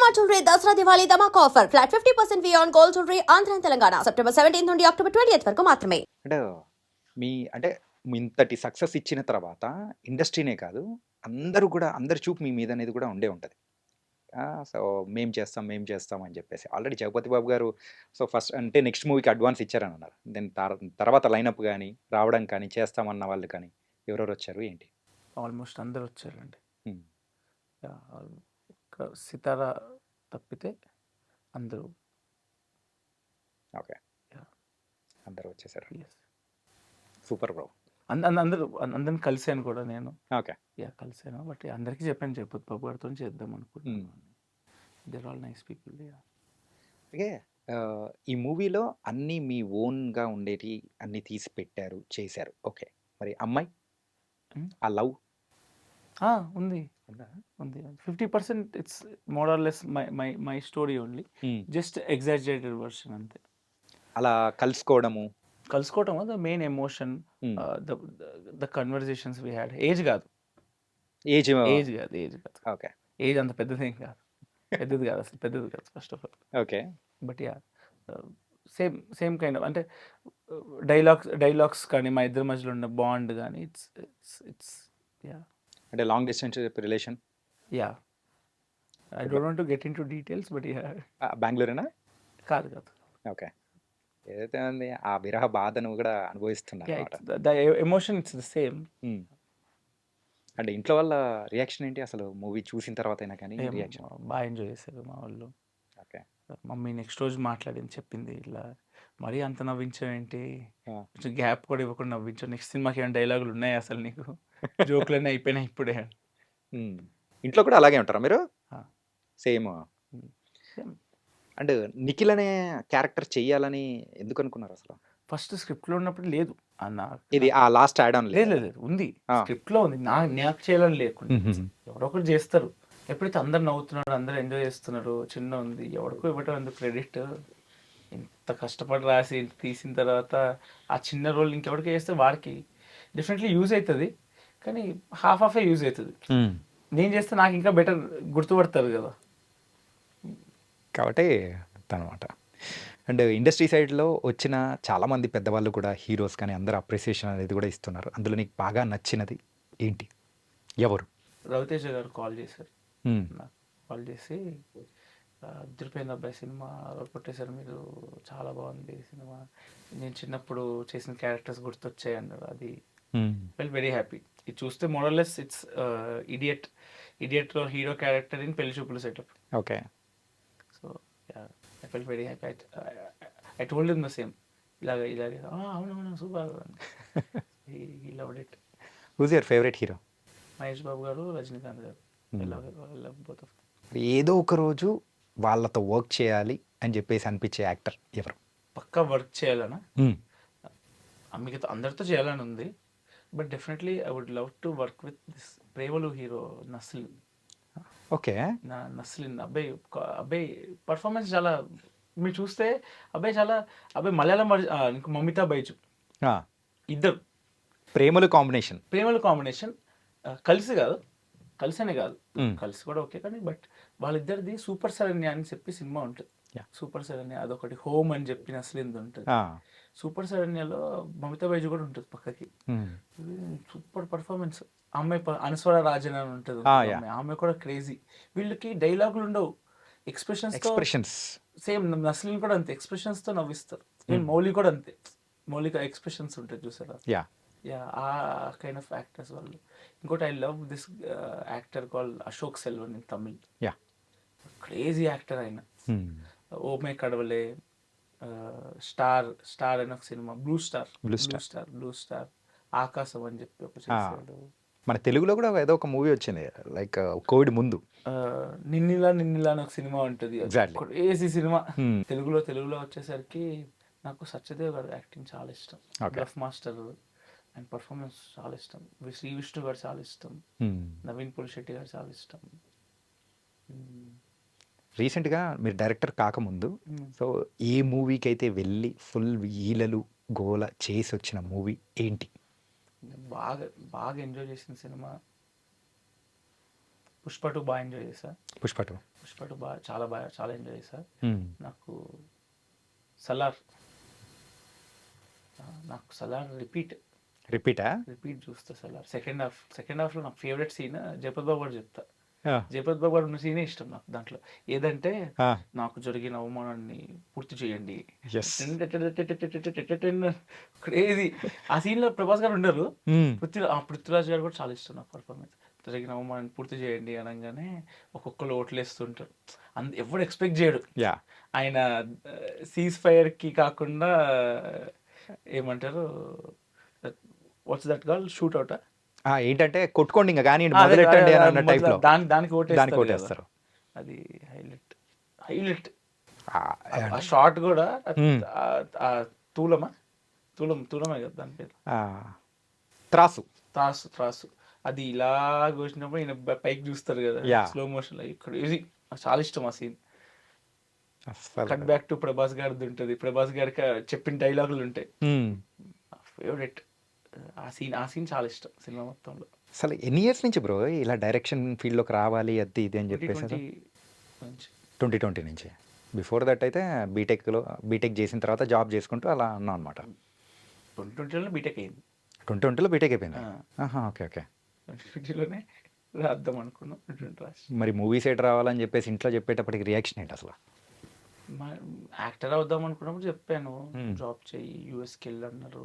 Shalimar Jewelry Dasra Diwali Dhamaka offer. Flat 50% fee on gold jewelry Andhra and Telangana. September 17th నుండి October 20th వరకు మాత్రమే. అంటే మీ అంటే ఇంతటి సక్సెస్ ఇచ్చిన తర్వాత ఇండస్ట్రీనే కాదు అందరూ కూడా అందరి చూపు మీ మీద అనేది కూడా ఉండే ఉంటుంది. సో మేము చేస్తాం అని చెప్పేసి ఆల్రెడీ జగపతి బాబు గారు సో ఫస్ట్ అంటే నెక్స్ట్ మూవీకి అడ్వాన్స్ ఇచ్చారని అన్నారు. దాని తర్వాత లైనప్ కానీ రావడం కానీ చేస్తామన్న వాళ్ళు కానీ ఎవరెవరు వచ్చారు ఏంటి? ఆల్మోస్ట్ అందరు వచ్చారండి. Hmm. సితార తప్పితే అందరూ. Okay, Yeah. అందరూ వచ్చేసారు. Yes. Super bro. అందరిని కలిసాను కూడా నేను. ఓకే. కలిసాను. బట్ అందరికీ చెప్పాను జగపతి బాబు గారితో చేద్దాం అనుకుంటున్నాను. They're all nice people. Okay. ఈ మూవీలో అన్నీ మీ ఓన్గా ఉండేటి అన్నీ తీసి పెట్టారు చేశారు. ఓకే, మరి అమ్మాయి ఆ లవ్ ఉంది. 50% it's more or less my story only. Just exaggerated version అంతే. అలా కలుసుకోవడం the main emotion, the conversations we had. Age కాదు. Age okay. ఏజ్ అంత పెద్దదేం కాదు. పెద్దది కాదు, అసలు పెద్దది కాదు first of all. Okay. But same kind of అంటే డైలాగ్స్ కానీ మా ఇద్దరి మధ్యలో ఉన్న బాండ్ కానీ ఇట్స్ అంటే long distance relation. I don't want to get into details but బెంగళూరేనా? కాదు. ఓకే. ఏదైతే ఉంది ఆ విరహ బాధను కూడా అనుభవిస్తున్నారు. The emotion it's the same. అంటే ఇంట్లో వాళ్ళ రియాక్షన్ ఏంటి అసలు మూవీ చూసిన తర్వాత అయినా కానీ రియాక్షన్? బాగా ఎంజాయ్ చేశారు మా వాళ్ళు. ఓకే. మమ్మీ నెక్స్ట్ రోజు మాట్లాడింది, చెప్పింది ఇలా మరీ అంత నవ్వించావేంటి, Yeah. కొంచెం గ్యాప్ కూడా ఇవ్వకుండా నవ్వించావు, నెక్స్ట్ సినిమాకి ఏమైనా డైలాగులు ఉన్నాయి అసలు నీకు, జోకులన్నీ అయిపోయినాయి ఇప్పుడే. ఇంట్లో కూడా అలాగే ఉంటారా మీరు? సేమ్. Same. అండ్ నిఖిల్ అనే క్యారెక్టర్ చెయ్యాలని ఎందుకు అనుకున్నారు అసలు? ఫస్ట్ స్క్రిప్ట్లో ఉన్నప్పుడు లేదు అన్న. ఇది ఆ లాస్ట్ యాడ్ ఆన్ లేదు ఉంది, స్క్రిప్ట్లో ఉంది. నాకు చేయాలని లేకుండా ఎవరో ఒకరు చేస్తారు. ఎప్పుడైతే అందరు నవ్వుతున్నారు, అందరు ఎంజాయ్ చేస్తున్నారు, చిన్న ఉంది, ఎవరికో ఇవ్వటం ఎందుకు క్రెడిట్. ఇంత కష్టపడి రాసి తీసిన తర్వాత ఆ చిన్న రోల్ ఇంకెవరికి చేస్తే వాడికి డెఫినెట్లీ యూజ్ అవుతుంది, కానీ హాఫ్ యూజ్ అవుతుంది. నేను చేస్తే నాకు ఇంకా బెటర్ గుర్తుపడతారు కదా. కాబట్టి అనమాట. అండ్ ఇండస్ట్రీ సైడ్లో వచ్చిన చాలామంది పెద్దవాళ్ళు కూడా హీరోస్ కానీ అందరూ అప్రిసియేషన్ అనేది కూడా ఇస్తున్నారు. అందులో నీకు బాగా నచ్చినది ఏంటి? ఎవరు? రవితేజ గారు కాల్ చేశారు. నాకు కాల్ చేసి అదిరిపోయింది అబ్బాయి సినిమా, కొట్టేశారు మీరు, చాలా బాగుంది సినిమా, నేను చిన్నప్పుడు చేసిన క్యారెక్టర్స్ గుర్తొచ్చాయి అన్నారు. అది ఫెల్ వెరీ హ్యాపీ. ఇది చూస్తే మోరల్లెస్ ఇట్స్ ఇడియట్లో హీరో క్యారెక్టర్ ఇన్ పెళ్లి చూపులు setup. Okay. So I felt very happy. I told him the same, ఇలాగే అవునవును super, he loved it. Who's your favourite hero? Mahesh Babu garu, Rajinikanth garu. Both of. ఏదో ఒక రోజు వాళ్ళతో వర్క్ చేయాలి అని చెప్పేసి అనిపించే యాక్టర్ ఎవరు? పక్కా వర్క్ చేయాలనా? మిగతా అందరితో చేయాలని ఉంది, but definitely I would love to work with this Premalu hero Naslen. Okay. Naslen అబ్బాయి పర్ఫార్మెన్స్ చాలా, మీరు చూస్తే అబ్బాయి మలయాళం ఇంకా మమితా బైజు ఇద్దరు ప్రేమలు కాంబినేషన్ కలిసనే కాదు, కలిసి కూడా ఓకే, కానీ బట్ వాళ్ళిద్దరిది సూపర్ శరణ్య అని చెప్పి సినిమా ఉంటుంది. సూపర్ శరణ్య అదొకటి, హోమ్ అని చెప్పి నస్లిన్ ఉంటుంది. సూపర్ శరణ్యలో మమితా బైజు కూడా ఉంటుంది పక్కకి. Super performance. అమ్మాయి అనస్వర రాజన్ అని ఉంటుంది, ఆమె కూడా క్రేజీ. వీళ్ళకి డైలాగులు ఉండవు, ఎక్స్ప్రెషన్స్. సేమ్ నస్లిన్ కూడా అంతే, ఎక్స్ప్రెషన్స్ తో నవ్విస్తారు. మౌలి కూడా అంతే, మౌలిక ఎక్స్ప్రెషన్స్ ఉంటాయి చూసారా. ఆ కైండ్ ఆఫ్ యాక్టర్స్ వాళ్ళు. ఇంకోటి I love this actor call Ashok Selvan in Tamil. Crazy actor ఆయన. ఓమే కడవలే, స్టార్ అని ఒక సినిమా, బ్లూ స్టార్, ఆకాశం అని చెప్పి ఒక చేశాడు. మన తెలుగులో కూడా ఏదో ఒక మూవీ వచ్చింది లైక్ కోవిడ్ ముందు, నిన్నిలా అని ఒక సినిమా ఉంటుంది, క్రేజీ సినిమా. తెలుగులో వచ్చేసరికి నాకు సత్యదేవ్ గారు యాక్టింగ్ చాలా ఇష్టం. బ్లఫ్ మాస్టర్ అండ్ పర్ఫార్మెన్స్ చాలా ఇష్టం. శ్రీ విష్ణు గారు చాలా ఇష్టం. నవీన్ పులిశెట్టి గారు చాలా ఇష్టం. రీసెంట్గా మీరు డైరెక్టర్ కాకముందు సో ఏ మూవీకి అయితే వెళ్ళి ఫుల్ ఈలలు గోల చేసి వచ్చిన మూవీ ఏంటి? బాగా ఎంజాయ్ చేసిన సినిమా పుష్ప 2 బాగా ఎంజాయ్ చేశా. పుష్ప 2 బాగా చాలా ఎంజాయ్ చేశా. Hmm. నాకు సలార్ రిపీటా? రిపీట్ చూస్తా సలార్. సెకండ్ హాఫ్లో నాకు ఫేవరెట్ సీన్ జయపద్ బాబు గారు చెప్తా. జయపద్ బాబు గారు ఉన్న సీనే ఇష్టం నాకు దాంట్లో. ఏదంటే నాకు జరిగిన అవమానాన్ని పూర్తి చేయండి, క్రేజీ. ఆ సీన్ లో ప్రభాస్ గారు ఉండరు, పృథ్వీరాజ్ గారు కూడా చాలా ఇష్టం నాకు పర్ఫార్మెన్స్. జరిగిన అవమానాన్ని పూర్తి చేయండి అనగానే ఒక్కొక్కరు ఓట్లేస్తుంటారు. ఎవరు ఎక్స్పెక్ట్ చేయడు ఆయన సీజ్ ఫైర్ కి కాకుండా ఏమంటారు, what's that call, shoot out, ఏంటంటే కొట్టుకోండి ఇంకా కానీ మొదలెట్టండి అన్న టైప్ లో దానికి ఓటేస్తారు. అది హైలైట్. ఆ షాట్ కూడా తూలమే కదా దాని పేరు, త్రాసు. అది ఇలా వచ్చినప్పుడు ఈయన పైకి చూస్తారు కదా స్లో మోషన్ లో. ఇక్కడ ఇది చాలా ఇష్టం ఆ scene. Cut back to Prabhas గారిది ఉంటుంది. ప్రభాస్ గారికి చెప్పిన డైలాగులు ఉంటాయి, ఫేవరెట్. ఆ సీన్ చాలా ఇష్టం సినిమా మొత్తంలో. అసలు ఎన్ని ఇయర్స్ నుంచి బ్రో ఇలా డైరెక్షన్ ఫీల్డ్లోకి రావాలి అది ఇది అని చెప్పేసి? 2020 నుంచి. బిఫోర్ దట్ అయితే బీటెక్ చేసిన తర్వాత జాబ్ చేసుకుంటూ అలా అన్నాం అనమాట. 2020లో బీటెక్ అయింది. 2020లో బీటెక్ అయిపోయింది. ఓకే 2020లోనే రాద్దాం అనుకున్నాం. 2020 రాసి మరి మూవీ సైడ్ రావాలని చెప్పేసి ఇంట్లో చెప్పేటప్పటికి రియాక్షన్ ఏంటి అసలు? యాక్టర్ అవుదాం అనుకున్నప్పుడు చెప్పాను, జాబ్ చెయ్యి, యూఎస్కి వెళ్ళన్నారు.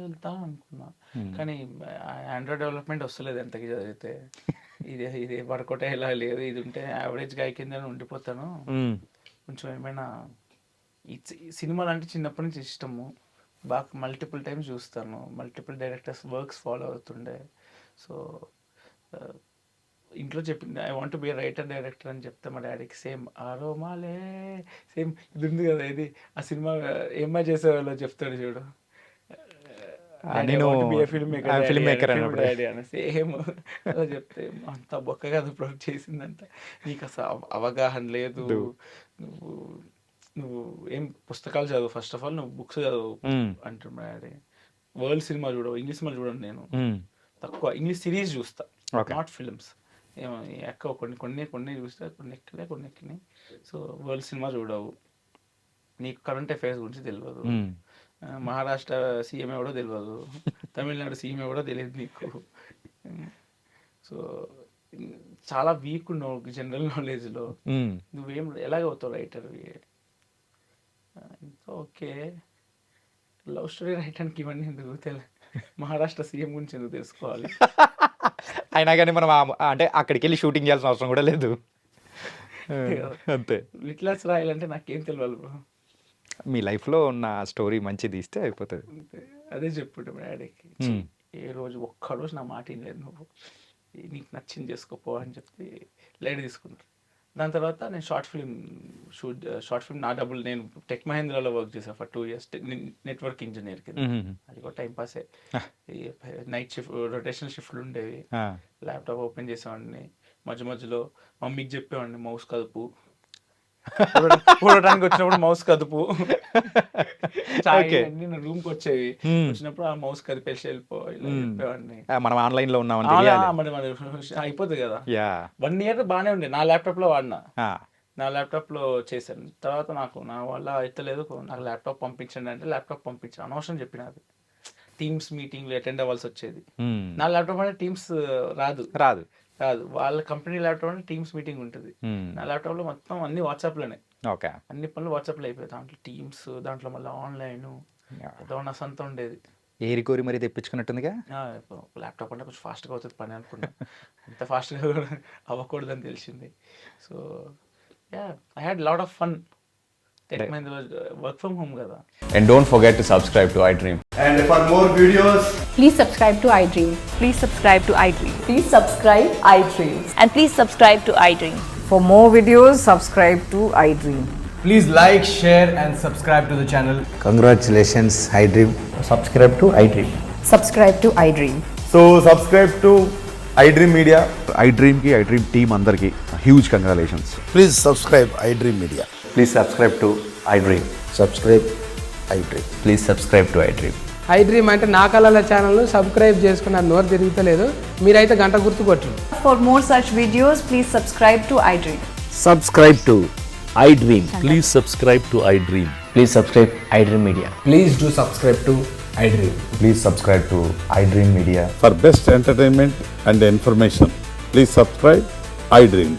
వెళ్తా అనుకున్నా, కానీ ఆండ్రాయిడ్ డెవలప్మెంట్ వస్తలేదు ఎంతకి చదివితే. ఇది వర్కౌట్ అయ్యేలా లేదు. ఇది ఉంటే యావరేజ్ గా కింద ఉండిపోతాను. కొంచెం ఏమైనా ఈ సినిమాలు అంటే చిన్నప్పటి నుంచి ఇష్టము, బాగా మల్టిపుల్ టైమ్స్ చూస్తాను, మల్టిపుల్ డైరెక్టర్స్ వర్క్స్ ఫాలో అవుతుండే. సో ఇంట్లో చెప్పింది I want be writer director అని చెప్తే మా డాడీకి సేమ్ ఆరోమాలే సేమ్ ఇది ఉంది కదా, ఇది ఆ సినిమా ఏమై చేసేవాళ్ళో చెప్తాడు చూడు, ఫిల్మ్ మేకర్ సేమ్ అలా చెప్తే అంత బొక్క కదా ప్రొడక్ట్ చేసిందంట. నీకు అసలు అవగాహన లేదు, నువ్వు ఏం పుస్తకాలు చదువు, ఫస్ట్ ఆఫ్ ఆల్ నువ్వు బుక్స్ చదువు అంటాడు మా డాడీ. వరల్డ్ సినిమా చూడవు, ఇంగ్లీష్ సినిమా చూడండి, నేను తక్కువ ఇంగ్లీష్ సిరీస్ చూస్తా, నాట్ ఫిల్మ్స్. ఏమో ఎక్కువ కొన్ని చూస్తా, కొన్ని ఎక్కినాయి. సో వరల్డ్ సినిమా చూడవు, నీకు కరెంట్ అఫైర్స్ గురించి తెలియదు, మహారాష్ట్ర సీఎం ఎవడో తెలియదు, తమిళనాడు సీఎం ఎవడో తెలియదు నీకు. సో చాలా వీక్ ఉన్నావు జనరల్ నాలెడ్జ్లో, నువ్వేం ఎలాగవుతావు రైటర్? ఇంకా ఓకే, లవ్ స్టోరీ రైటానికి ఇవన్నీ ఎందుకు మహారాష్ట్ర సీఎం గురించి ఎందుకు తెలుసుకోవాలి? అయినా కానీ మనం అంటే అక్కడికి వెళ్ళి షూటింగ్ చేయాల్సిన అవసరం కూడా లేదు, అంతే. లిటిల్స్ రాయాలంటే నాకేం తెలియాలి బ్రో? మీ లైఫ్లో ఉన్న స్టోరీ మంచిది ఇస్తే అయిపోతుంది. అదే చెప్పుడు మా డాడీకి, ఏ రోజు ఒక్కరోజు నా మాట లేదు, నువ్వు నీకు నచ్చింది చేసుకోపో అని చెప్పి లైట్ తీసుకున్నాను. దాని తర్వాత నేను షార్ట్ ఫిల్మ్ నా డబ్బులు, నేను టెక్ మహేంద్రాలో వర్క్ చేశాను ఫర్ 2 years నెట్వర్క్ ఇంజనీర్ కింద. అది కూడా టైం పాసే. నైట్ షిఫ్ట్, రొటేషనల్ షిఫ్ట్లు ఉండేవి. ల్యాప్టాప్ ఓపెన్ చేసేవాడిని, మధ్యలో మమ్మీకి చెప్పేవాడిని మౌస్ కదుపు, చూడటానికి వచ్చినప్పుడు మౌస్ కదుపు. నేను రూమ్కి వచ్చేవి, వచ్చినప్పుడు ఆ మౌస్ కదిపేసి వెళ్ళిపోవాడిని. మనం ఆన్లైన్ లో ఉన్నాం అయిపోతుంది కదా. 1 year బాగానే ఉండే, నా ల్యాప్టాప్ లో వాడినా, నా ల్యాప్టాప్ లో చేశాను. తర్వాత నా వల్ల అయితలేదు, నాకు ల్యాప్టాప్ పంపించండి అంటే ల్యాప్టాప్ పంపించాను. అనవసరం చెప్పిన, అది టీమ్స్ మీటింగ్లు అటెండ్ అవ్వాల్సి వచ్చేది. నా ల్యాప్టాప్ అంటే టీమ్స్ రాదు, వాళ్ళ కంపెనీ ల్యాప్టాప్ అంటే టీమ్స్ మీటింగ్ ఉంటుంది. నా ల్యాప్టాప్ లో మొత్తం అన్ని వాట్సాప్ లోనే, అన్ని పనులు వాట్సాప్ లో అయిపోయాయి. దాంట్లో టీమ్స్, దాంట్లో మళ్ళీ ఆన్లైన్, ఏదో నా సొంత ఉండేది. ఏరి కోరి మరి తెప్పించుకున్నట్టుందిగా. ల్యాప్టాప్ అంటే కొంచెం ఫాస్ట్గా అవుతుంది పని అనుకున్నా, అంత ఫాస్ట్గా అవ్వకూడదని తెలిసింది. So I had lot of fun. Work from home కదా. And don't forget to subscribe to iDream. And for more videos, please subscribe to iDream. Please subscribe to iDream. Please subscribe iDream. And please subscribe to iDream. For more videos, subscribe to iDream. please like, share and subscribe to the channel. Congratulations, iDream. Subscribe to iDream. Subscribe to iDream. So subscribe to iDream Media. iDream ki iDream team andarki huge congratulations. Please subscribe iDream Media. Please subscribe to iDream. Subscribe iDream. Please subscribe to iDream. I dream అంటే నా కళల ఛానల్ను subscribe చేసుకున్న నోరు తిరుగుతలేదు. మీరైతే గంట గుర్తు కొట్టండి. For more such videos, please subscribe to iDream. Subscribe to iDream. Please subscribe to iDream. Please subscribe iDream Media. Please do subscribe to iDream. Please subscribe to iDream Media. For best entertainment and information, please subscribe iDream.